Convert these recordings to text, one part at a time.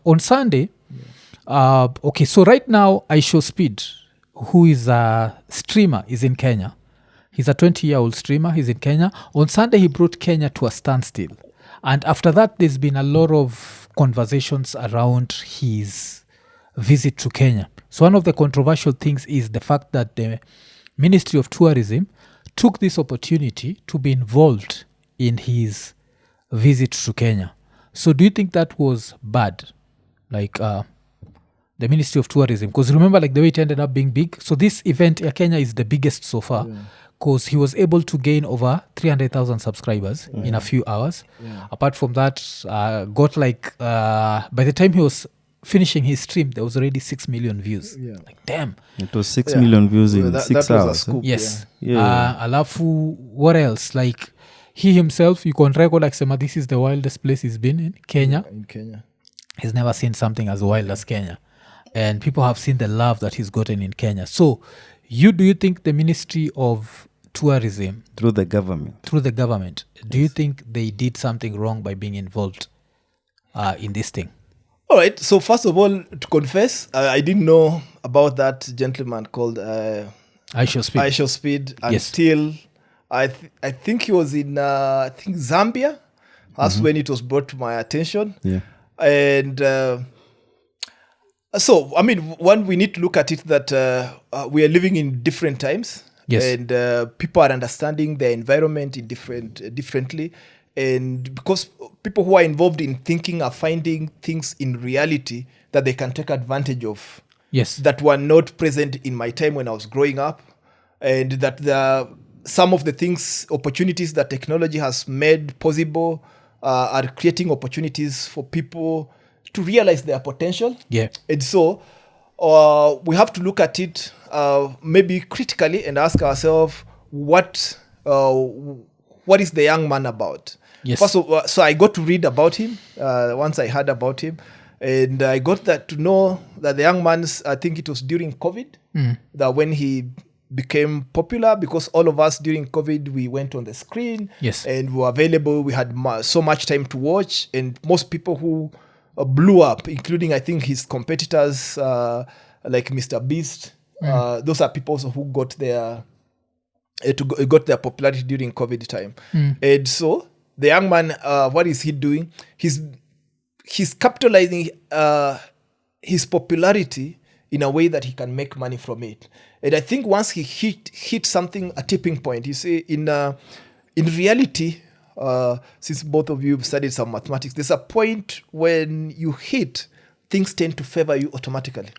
on Sunday, okay, so right now, IShowSpeed, who is a streamer, is in Kenya. He's a 20-year-old streamer. He's in Kenya. On Sunday, he brought Kenya to a standstill. And after that, there's been a lot of conversations around his visit to Kenya. So one of the controversial things is the fact that the Ministry of Tourism took this opportunity to be involved in his visit to Kenya. So do you think that was bad? Like the Ministry of Tourism? Because remember, like the way it ended up being big. So this event in Kenya is the biggest so far. Because he was able to gain over 300,000 subscribers in a few hours. Apart from that, got like, by the time he was finishing his stream, there was already 6 million views. Like, damn. It was 6 million views in 6 hours. Was a scoop, yes. Alafu, what else? Like, he himself, you can record like, Sema, this is the wildest place he's been in Kenya. He's never seen something as wild as Kenya. And people have seen the love that he's gotten in Kenya. So, do you think the Ministry of Tourism through the government, do you think they did something wrong by being involved in this thing? All right. So first of all, to confess, I didn't know about that gentleman called IShowSpeed until I think he was in Zambia. That's when it was brought to my attention. And so, I mean, one, we need to look at it that we are living in different times. And people are understanding their environment in differently. And because people who are involved in thinking are finding things in reality that they can take advantage of. That were not present in my time when I was growing up. And that some of the things, opportunities that technology has made possible are creating opportunities for people to realize their potential. And so we have to look at it maybe critically and ask ourselves, what is the young man about? First of all, so I got to read about him once I heard about him. And I got to know that the young man's, I think it was during COVID, that when he became popular, because all of us during COVID, we went on the screen and were available. We had so much time to watch. And most people who blew up, including, I think, his competitors like MrBeast. Those are people also who got their popularity during COVID time. And so the young man, what is he doing? He's capitalizing his popularity in a way that he can make money from it. And I think once he hit something, a tipping point, you see, in reality, since both of you have studied some mathematics, there's a point when you hit, things tend to favor you automatically.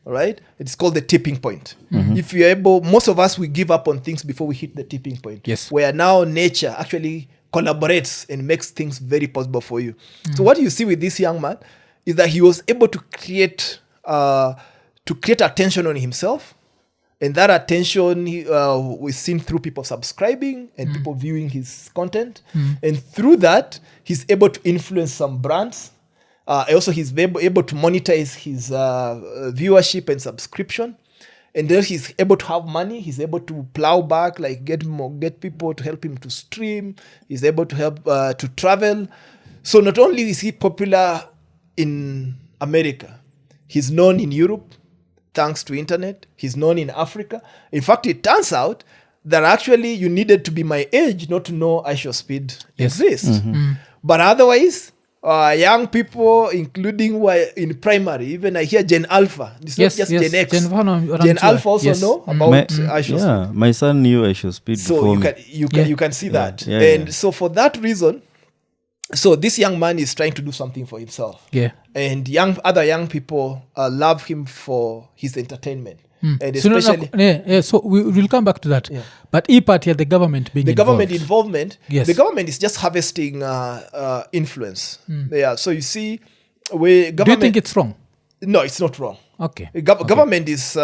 All right? It's called the tipping point. If you're able, most of us, we give up on things before we hit the tipping point. Where now nature actually collaborates and makes things very possible for you. So what you see with this young man is that he was able to create attention on himself. And that attention was seen through people subscribing and people viewing his content. And through that, he's able to influence some brands. Also, he's able to monetize his viewership and subscription. And then he's able to have money. He's able to plow back, like get people to help him to stream. He's able to help to travel. So not only is he popular in America, he's known in Europe, thanks to internet. He's known in Africa. In fact, it turns out that actually you needed to be my age not to know IShowSpeed exists. But otherwise, young people, including who are in primary, even I hear Gen Alpha. It's not just Gen X. Gen Alpha also know about IShowSpeed. Yeah, my son knew IShowSpeed so before you can see that. And so for that reason, so this young man is trying to do something for himself. And other young people love him for his entertainment. And especially, so we'll come back to that. But part here, the government being the involved. Government involvement. The government is just harvesting influence. So you see, do you think it's wrong? No, it's not wrong. Okay. Government is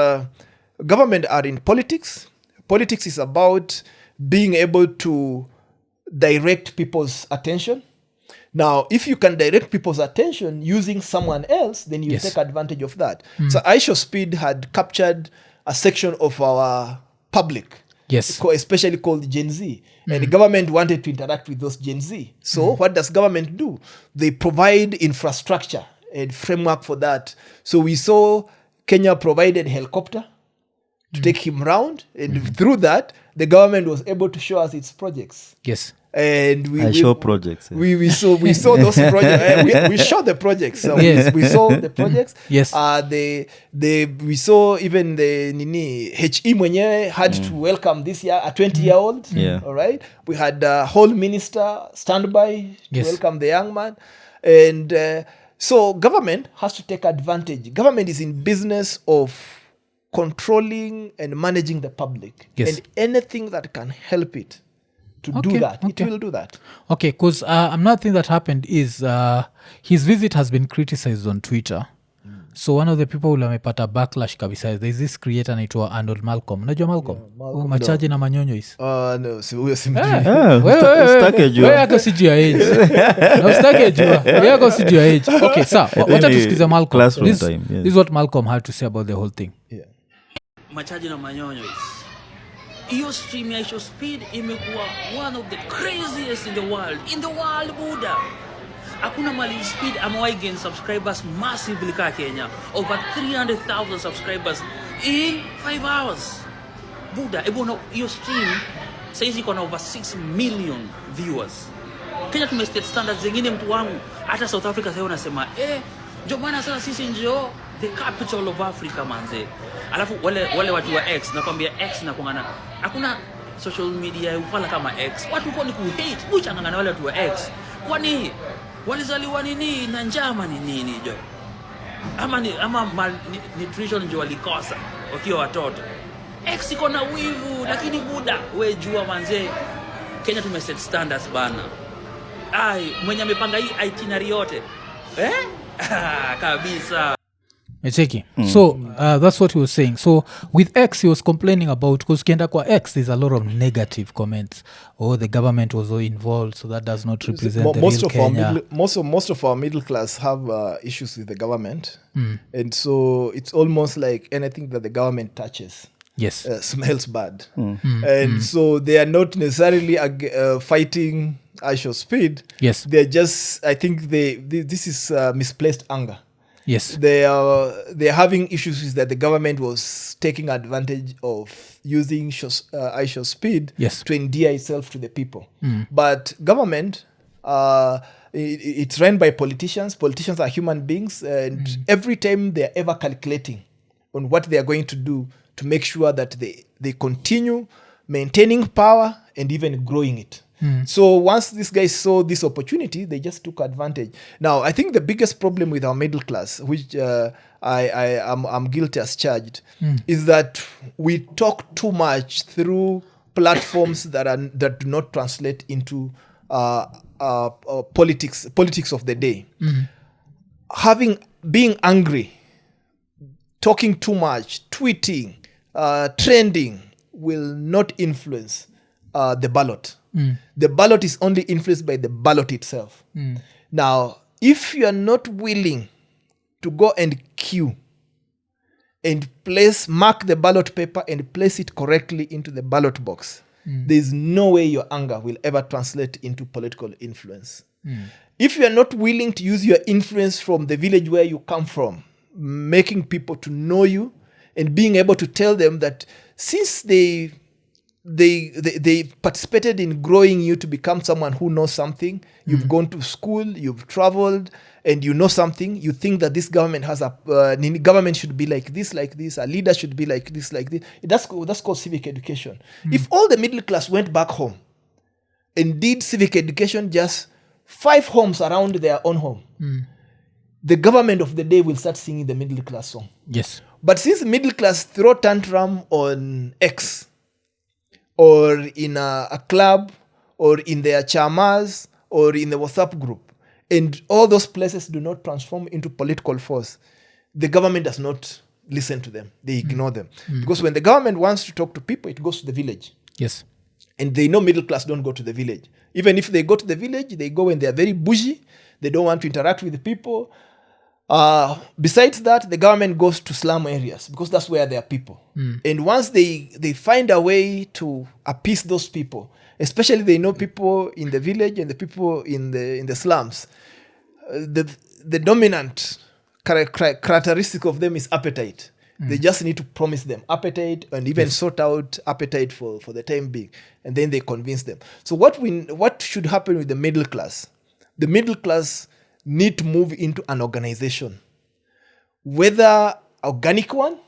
government are in politics. Politics is about being able to direct people's attention. Now, if you can direct people's attention using someone else, then you take advantage of that. So IShowSpeed had captured a section of our public, especially called Gen Z. And the government wanted to interact with those Gen Z. So what does government do? They provide infrastructure and framework for that. So we saw Kenya provided a helicopter to take him around, and through that, the government was able to show us its projects. Yes. And I show projects. Yeah. we saw those projects. We saw the projects. So Yes. we saw the projects. Yes. We saw even the Nini HE mwenyewe had to welcome this year a 20-year-old. Yeah. All right. We had a whole minister stand by to Yes. welcome the young man, and so government has to take advantage. Government is in business of controlling and managing the public, Yes. and anything that can help it to do that, it will do that. Okay, because another thing that happened is his visit has been criticized on Twitter. So one of the people who amepata backlash kabisa, there's this creator anaitwa Arnold Malcolm. Unajua Malcolm? Malcolm, Machaji na manyonyo is. No, si huyo simjui. Usitake jua. Wewe yako sijui ya age. Na usitake jua. Wewe yako sijui ya age. Okay, sawa. Wacha tusikize Malcolm. Classroom This time, yes. is what Malcolm had to say about the whole thing. Yeah. Machaji na manyonyo is. Hiyo stream ya IshowSpeed imekuwa one of the craziest in the world. In the world, Buddha. Hakuna mali Speed amewahi gain subscribers massively ka Kenya. Over 300,000 subscribers in 5 hours. Buddha, ebo hiyo stream saizi iko na over 6 million viewers. Kenya tumestate standards zingine mtu wangu. Hata South Africa sasa unasema ndio maana sasa sisi ndio the capital of Africa manze. Alafu wale watu wa X nakwambia X na kuangana. Hakuna social media ufala kama X. Watu uko ni kuhate, kuchangana wale watu wa X. Kwani walizaliwa nini na njama ni nini jo? Ama malnutrition ndio walikosa wakiwa watoto. X iko na wivu lakini Buddha we jua manze. Kenya tumeset standards bana. Mwenye amepanga hii itinerary yote. Kabisa. Cheki. So that's what he was saying. So with X he was complaining about, because kienda kwa X there's a lot of negative comments. The government was so involved, so that does not represent the real Kenya. Most of our middle class have issues with the government, and so it's almost like anything that the government touches smells bad, and so they are not necessarily fighting IshowSpeed. Yes, they're just. I think this is misplaced anger. Yes, they're having issues with that the government was taking advantage of using IshowSpeed to endear itself to the people. But government, it's run by politicians. Politicians are human beings, and every time they're ever calculating on what they are going to do to make sure that they continue maintaining power and even growing it. So once these guys saw this opportunity, they just took advantage. Now, I think the biggest problem with our middle class, which I'm guilty as charged, is that we talk too much through platforms that do not translate into politics of the day. Being angry, talking too much, tweeting, trending will not influence the ballot. The ballot is only influenced by the ballot itself. Now, if you are not willing to go and queue and mark the ballot paper and place it correctly into the ballot box, there's no way your anger will ever translate into political influence. If you are not willing to use your influence from the village where you come from, making people to know you and being able to tell them that since they participated in growing you to become someone who knows something, you've gone to school, you've traveled, and you know something, you think that this government has government should be like this, a leader should be like this. That's called civic education. If all the middle class went back home and did civic education, just 5 homes around their own home, the government of the day will start singing the middle class song. Yes. But since middle class throw tantrum on X, or in a club, or in their chamas, or in the WhatsApp group, and all those places do not transform into political force, the government does not listen to them. They ignore them. Because when the government wants to talk to people, it goes to the village. Yes. And they know middle class don't go to the village. Even if they go to the village, they go when they are very bougie. They don't want to interact with the people. Besides that, the government goes to slum areas because that's where there are people. And once they find a way to appease those people, especially they know people in the village and the people in the slums, the dominant characteristic of them is appetite. They just need to promise them appetite and even sort out appetite for the time being, and then they convince them. So what should happen with the middle class? The middle class need to move into an organization, whether organic one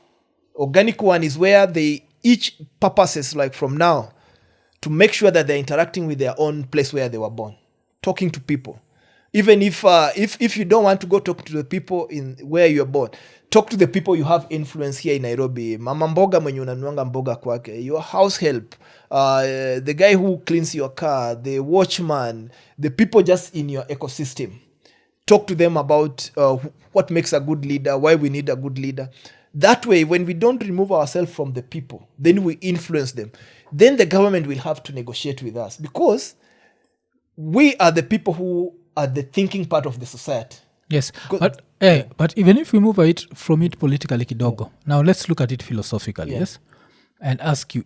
is where they each purposes, like from now, to make sure that they're interacting with their own place where they were born, talking to people. Even if you don't want to go talk to the people in where you're born, talk to the people you have influence here in Nairobi. Mama mboga mwenye unanuanga mboga kwake, your house help, the guy who cleans your car, the watchman, the people just in your ecosystem. Talk to them about what makes a good leader, why we need a good leader. That way, when we don't remove ourselves from the people, then we influence them. Then the government will have to negotiate with us, because we are the people who are the thinking part of the society. Yes, but even if we move from it politically kidogo, now let's look at it philosophically, yes? And ask you,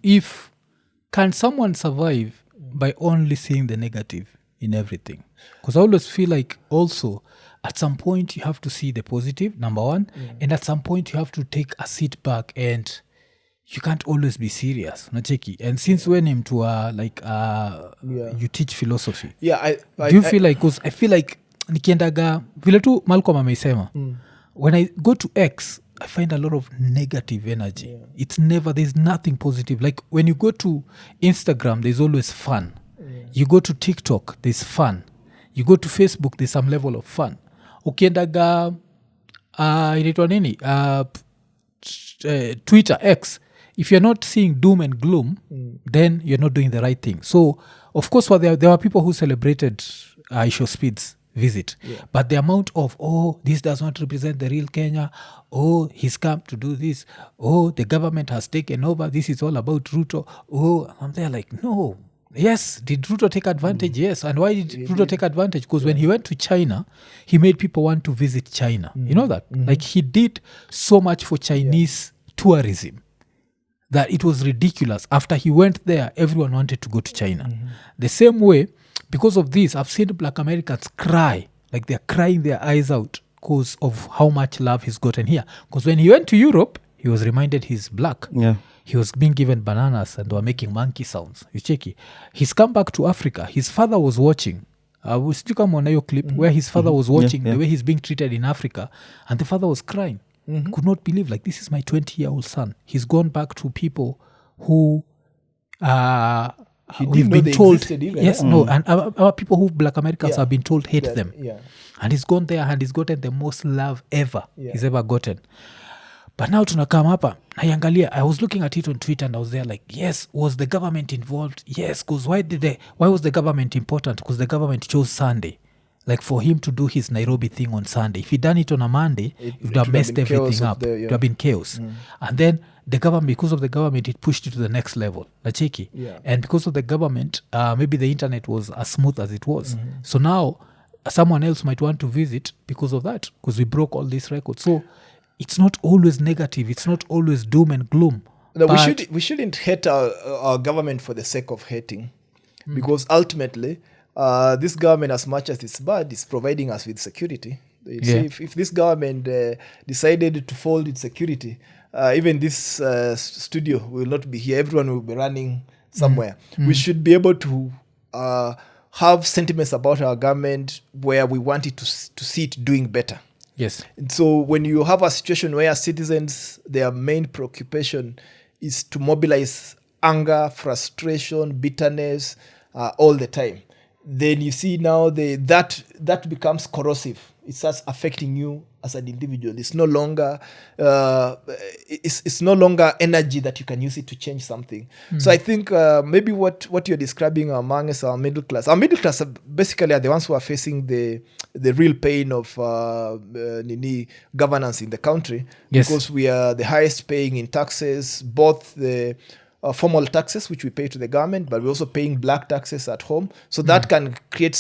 can someone survive by only seeing the negative in everything? Because I always feel like also at some point you have to see the positive, number one, and at some point you have to take a seat back, and you can't always be serious, nacheki. And since when him to you teach philosophy, do you feel like, because I feel like nikiendaga vile tu Malcolm ameisema, when I go to X I find a lot of negative energy. It's never, there's nothing positive. Like when you go to Instagram, there's always fun. You go to TikTok, there's fun. You go to Facebook, there's some level of fun. Ukiendaga inaitwa nini, Twitter, X, if you're not seeing doom and gloom, then you're not doing the right thing. So of course there were people who celebrated IshowSpeed's visit, but the amount of, this does not represent the real Kenya, he's come to do this, the government has taken over, this is all about Ruto, I'm there like, no. Yes, did Ruto take advantage? Yes. And why did Ruto take advantage? Because when he went to China, he made people want to visit China. You know that? Like he did so much for Chinese tourism that it was ridiculous. After he went there, everyone wanted to go to China. The same way, because of this, I've seen Black Americans cry. Like they're crying their eyes out because of how much love he's gotten here. Because when he went to Europe, he was reminded he's black. Yeah. He was being given bananas and they were making monkey sounds. You check it. He's come back to Africa. His father was watching. We still come on your clip where his father was watching the way he's being treated in Africa. And the father was crying. Could not believe, like, this is my 20-year-old son. He's gone back to people who they've been told. Yes, no. And our people who Black Americans have been told hate them. Yeah. And he's gone there and he's gotten the most love ever he's ever gotten. But now tunakam hapa, naiangalia, I was looking at it on Twitter and I was there like, yes, was the government involved? Yes, because why was the government important? Because the government chose Sunday, like for him to do his Nairobi thing on Sunday. If he'd done it on a Monday, it would have messed everything up. It would have been chaos. And then the government, because of the government, it pushed it to the next level. Nacheki. And because of the government, maybe the internet was as smooth as it was. So now someone else might want to visit because of that, because we broke all these records. So it's not always negative. It's not always doom and gloom. No, we shouldn't hate our government for the sake of hating, because ultimately, this government, as much as it's bad, is providing us with security. If this government decided to fold its security, even this studio will not be here. Everyone will be running somewhere. We should be able to have sentiments about our government where we want it to see it doing better. Yes. And so when you have a situation where citizens, their main preoccupation is to mobilize anger, frustration, bitterness all the time, then you see now that becomes corrosive. It starts affecting you as an individual. It's no longer it's no longer energy that you can use it to change something. So I think maybe what you're describing among us, our middle class basically are the ones who are facing the real pain of Nini governance in the country. Yes. Because we are the highest paying in taxes, both the formal taxes which we pay to the government, but we're also paying black taxes at home. So that can create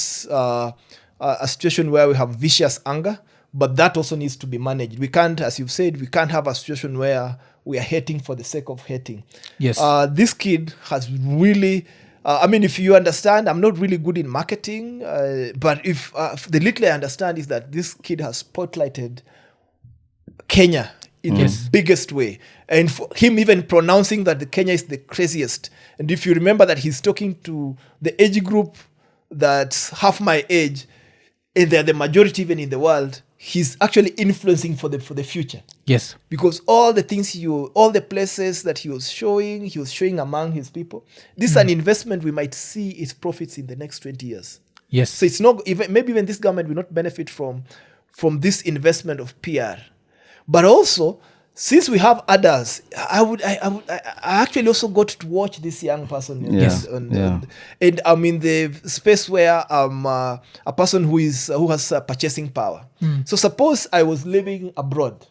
a situation where we have vicious anger, but that also needs to be managed. We can't, as you've said, we can't have a situation where we are hating for the sake of hating. Yes. This kid has really I mean, if you understand, I'm not really good in marketing, but if the little I understand is that this kid has spotlighted Kenya in the biggest way. And for him even pronouncing that the Kenya is the craziest. And if you remember that he's talking to the age group that's half my age, and they're the majority even in the world, he's actually influencing for the future. Yes. Because all the things all the places that he was showing among his people. This is an investment we might see its profits in the next 20 years. Yes. So it's not maybe even this government will not benefit from this investment of PR. But also, since we have others, I actually also got to watch this young person. And I'm in the space where I'm a person who has purchasing power. So suppose I was living abroad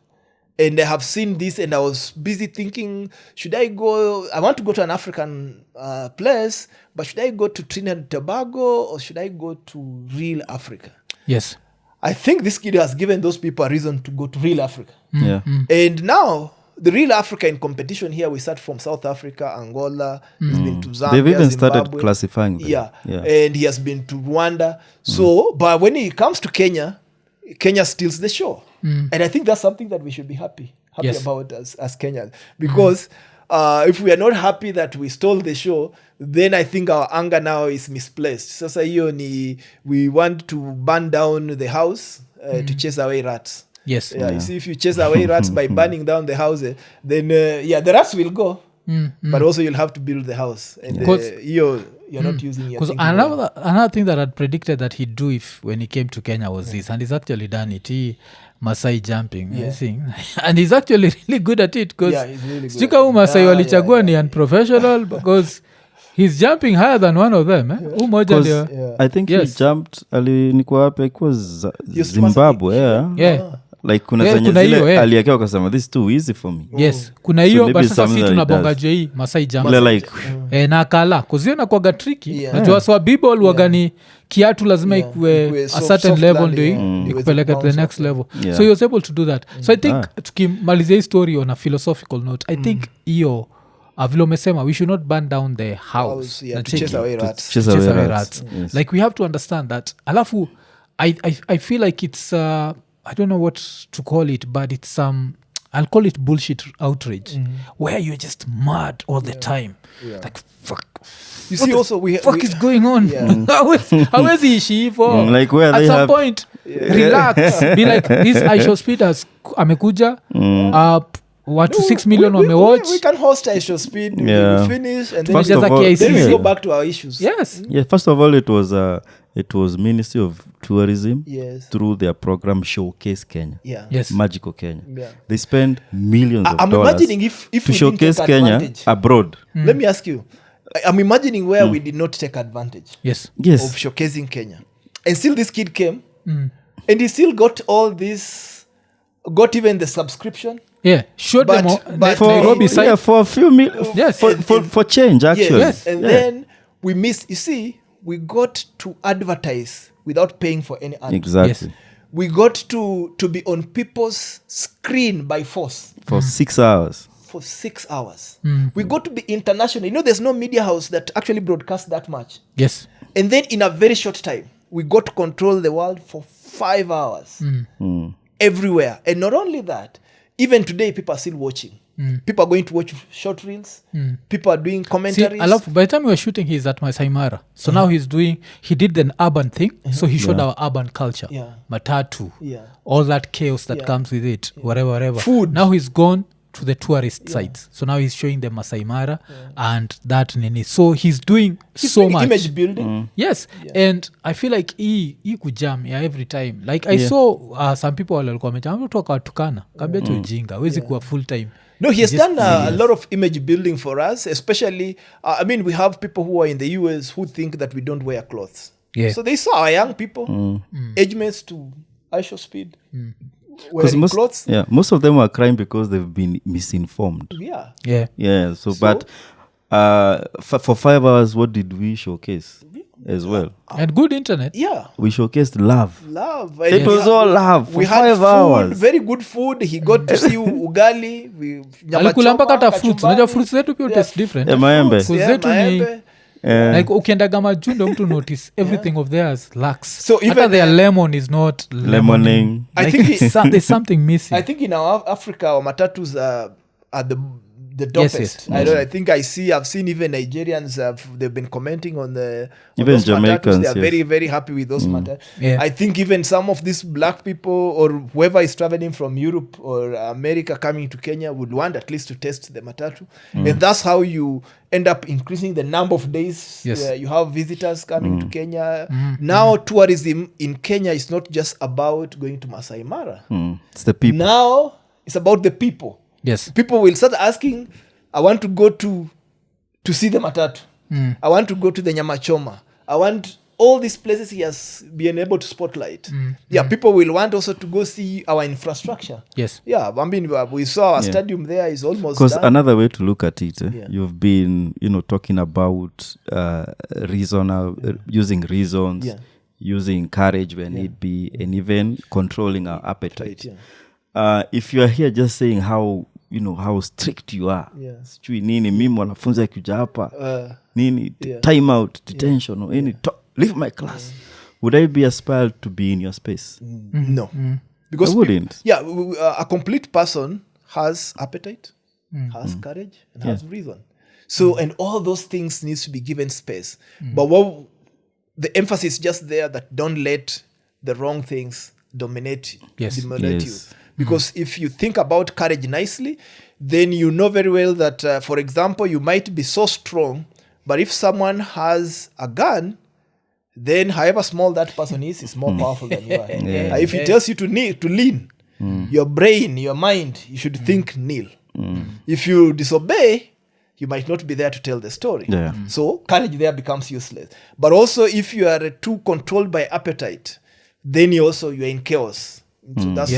and I have seen this and I was busy thinking, should I go? I want to go to an African place, but should I go to Trinidad and Tobago or should I go to real Africa? Yes. I think this kid has given those people a reason to go to real Africa. Yeah. And now, the real Africa in competition here, we start from South Africa, Angola, he's been to Zambia, They've even Zimbabwe. started classifying them. Yeah. And he has been to Rwanda. So, but when it comes to Kenya, Kenya steals the show. And I think that's something that we should be happy about as Kenyans. Because if we are not happy that we stole the show, then I think our anger now is misplaced. Sasa hiyo ni, we want to burn down the house to chase away rats. Yes. You see, if you chase away rats by burning down the house, then the rats will go. But also you'll have to build the house. And you're not using your thinking. Because another thing that I'd predicted that he'd do when he came to Kenya was this, and he's actually done it. Masai jumping, and he's actually really good at it, because stika huu Masai walichagua ni unprofessional because he's jumping higher than one of them. I think he jumped alinikuwa wapi, it was Zimbabwe. Like kuna zenye zile aliakewa kasema this is too easy for me. Yes, kuna hiyo, but sasa si tunabonga jo hii Masai jump like na akala kuziona kwa tricky. Najua swa people wagani kiatu lazima ikuwe a certain level ndio ikupeleka to the next level. So he was able to do that. So I think tukimalizia hii story on a philosophical note, I think hiyo vile umesema, we should not burn down the house to chase away rats. Yes. Like we have to understand that. Alafu I feel like it's I don't know what to call it, but it's I'll call it bullshit outrage, where you're just mad all the time. Like, fuck. You see, also fuck is going on? How is he for? Like where at some point, relax. Be like, this IShowSpeed has amekuja. Watu 6 million wamewatch. We can host IShowSpeed. We finish and then we go back to our issues. Yes. Yeah. First of all, it was Ministry of Tourism through their program Showcase Kenya. Magical Kenya. They spend millions of dollars imagining if to showcase Kenya abroad. Let me ask you. I'm imagining where we did not take advantage of showcasing Kenya. And still this kid came and he still got all this, got even the subscription. Showed them for Nairobi site. For a few million. For change, actually. Then we missed, you see, we got to advertise without paying for any ad. Exactly. We got to be on people's screen by force. For 6 hours. For 6 hours. We got to be international. You know, there's no media house that actually broadcasts that much. Yes. And then in a very short time, we got to control the world for 5 hours. Everywhere. And not only that, even today, people are still watching. People are going to watch short reels. People are doing commentaries. See, by the time we were shooting, he's at Masai Mara. So now he did an urban thing. So he showed our urban culture. Matatu. All that chaos that comes with it. Whatever. Food. Now he's gone to the tourist sites. So now he's showing the Masai Mara and that Nini. So he's doing so much. Image building. Yes. And I feel like he could jam every time. Like I saw some people walikuwa wamejam kutoka tukana. Kambia cho jinga. Wezi kuwa full time. No, he has done a lot of image building for us, especially, we have people who are in the US who think that we don't wear clothes. So they saw our young people, age mates to IShowSpeed, wearing clothes. Most of them are crying because they've been misinformed. So but for 5 hours, what did we showcase as well? And good internet. We showcased love. It was all love. We had 5 hours. Very good food. He got to see ugali. Alikula mpaka hata fruits. Unajua fruits zetu pia taste different. Maembe. Zetu ni like ukiendaga majundo mtu notice everything of theirs lacks. So even their lemon is not lemoning. I think there's something missing. I think in our Africa, our matatus are the dopest. Yes. I think I've seen even Nigerians they've been commenting on even those Jamaicans. They are very, very happy with those matatus. Yeah. I think even some of these black people or whoever is traveling from Europe or America coming to Kenya would want at least to test the matatu, and that's how you end up increasing the number of days. Yes. You have visitors coming to Kenya. Now tourism in Kenya is not just about going to Masai Mara. It's the people. Now it's about the people. Yes. People will start asking, I want to go to see the matatu. I want to go to the Nyamachoma. I want all these places he has been able to spotlight. People will want also to go see our infrastructure. Yes. Yeah, I mean, we saw our stadium there is almost Because done. another way to look at it, you've been, talking about using reasons, using courage when need be, and even controlling our appetite. If you are here just saying how strict you are, sijui nini mimi wanafunzi akija hapa nini time out detention or any leave my class, would I be aspired to be in your space? No. Because I wouldn't. A complete person has appetite, has courage, and has reason. So and all those things needs to be given space. But what the emphasis just there, that don't let the wrong things dominate you. Because if you think about courage nicely, then you know very well that, for example, you might be so strong, but if someone has a gun, then however small that person is more powerful than you are. If he tells you to lean, your brain, your mind, you should think kneel. If you disobey, you might not be there to tell the story. So courage there becomes useless. But also if you are too controlled by appetite, then you're in chaos. So that's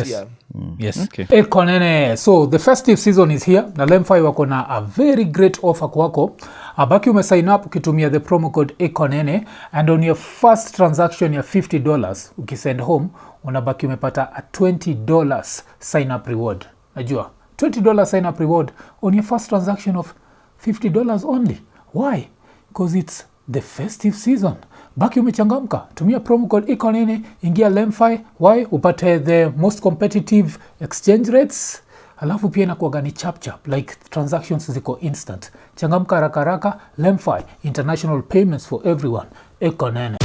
Yes. Okay. Ekonene. So the festive season is here. Na Lemfi wako na a very great offer kwako. Abaki umesign up ukitumia the promo code Ekonene, and on your first transaction ya $50 ukisend home unabaki umepata a $20 sign up reward. Najua $20 sign up reward on your first transaction of $50 only. Why? Because it's the festive season. Baki umechangamka, tumia promo code Ekonene, ingia Lemfi. Why? Upate the most competitive exchange rates. Alafu pia inakuwaga ni chap like transactions ziko instant. Changamka haraka haraka. Lemfi, international payments for everyone. Ekonene.